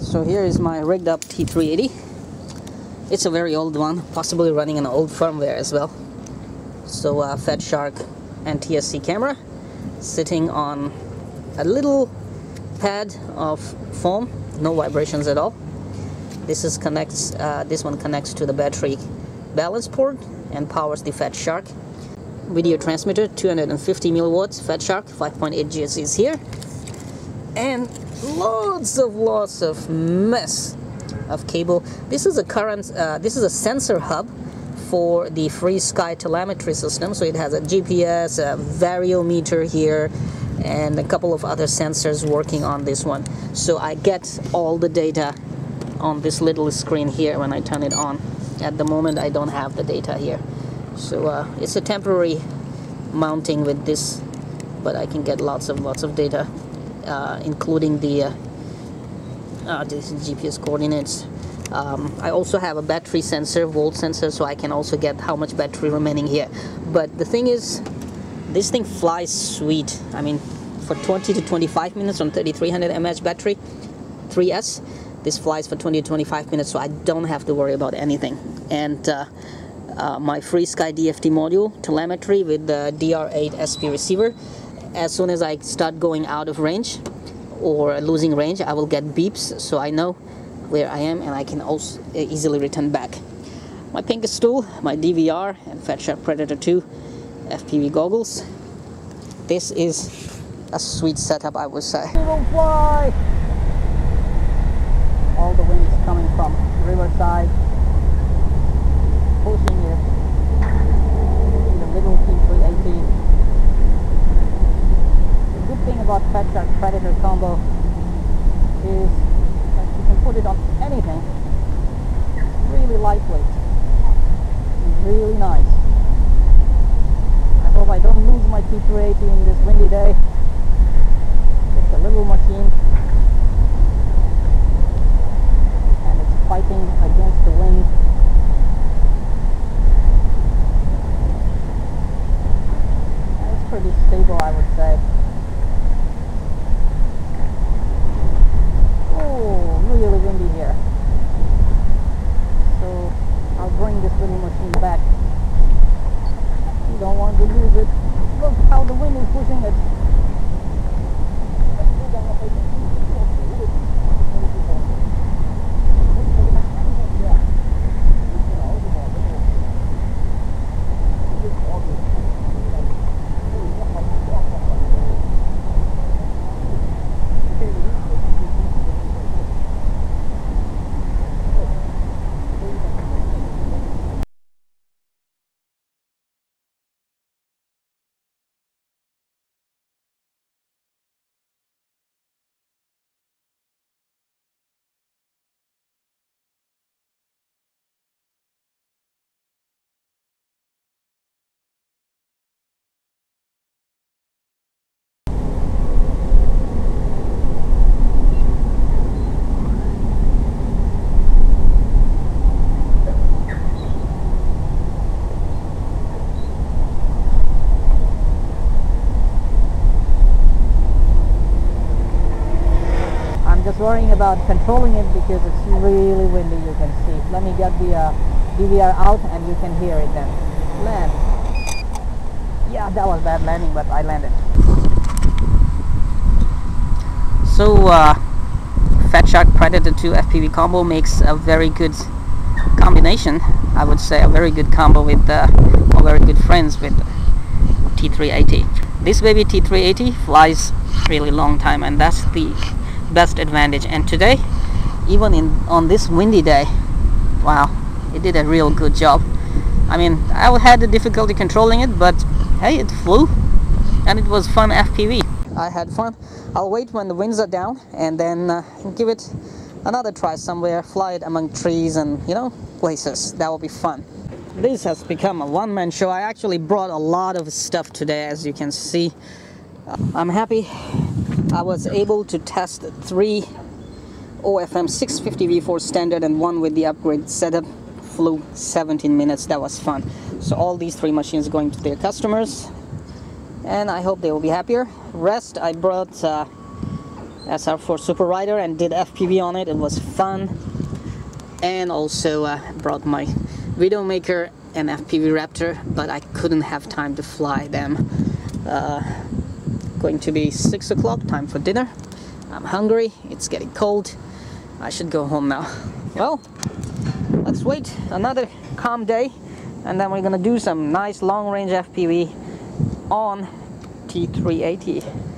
So here is my rigged up T380. It's a very old one, possibly running an old firmware as well. So FatShark and TSC camera sitting on a little pad of foam, no vibrations at all. This one connects to the battery balance port and powers the FatShark. Video transmitter, 250 milliwatts, FatShark, 5.8 GHz is here. And lots of mess of cable. This is a sensor hub for the FreeSky telemetry system. So it has a GPS, a variometer here, and a couple of other sensors working on this one. So I get all the data on this little screen here when I turn it on. At the moment I don't have the data here. So it's a temporary mounting with this, but I can get lots of data, including the GPS coordinates. I also have a battery sensor, volt sensor, so I can also get how much battery remaining here. But the thing is, this thing flies sweet. I mean, for 20 to 25 minutes on 3300 mAh battery, 3S, this flies for 20 to 25 minutes, so I don't have to worry about anything. And my FreeSky DFT module, telemetry with the DR8 SP receiver, as soon as I start going out of range or losing range, I will get beeps, so I know where I am and I can also easily return back. My pink stool, my DVR, and FatShark Predator 2 FPV goggles. This is a sweet setup, I would say. We will fly! All the wind is coming from riverside, pushing it in the little T380. The good thing about FatShark Predator combo is that you can put it on anything. It's really lightweight. It's really nice. I hope I don't lose my T380 in this windy day. It's a little machine. Fighting against the wind. And it's pretty stable, I would say. Oh, really windy here. So I'll bring this little machine back. You don't want to lose it. Look how the wind is pushing it. Worrying about controlling it because it's really windy, you can see. Let me get the DVR out and you can hear it then. Land. Yeah, that was bad landing, but I landed. So FatShark Predator 2 FPV combo makes a very good combination. I would say a very good combo with or very good friends with T380. This baby T380 flies really long time, and that's the best advantage. And today, even on this windy day, wow, it did a real good job. I mean, I had the difficulty controlling it, but hey, it flew and it was fun FPV. I had fun. I'll wait when the winds are down and then give it another try somewhere, fly it among trees and, you know, places. That will be fun. This has become a one-man show. I actually brought a lot of stuff today, as you can see. I'm happy I was able to test 3 OFM380 V4 standard and 1 with the upgrade setup. Flew 17 minutes. That was fun. So all these 3 machines going to their customers, and I hope they will be happier. Rest, I brought SR4 Super Rider and did FPV on it. It was fun. And also brought my Videomaker and FPV Raptor, but I couldn't have time to fly them. Going to be 6 o'clock, time for dinner. I'm hungry, it's getting cold. I should go home now. Well, let's wait another calm day, and then we're gonna do some nice long-range FPV on T380.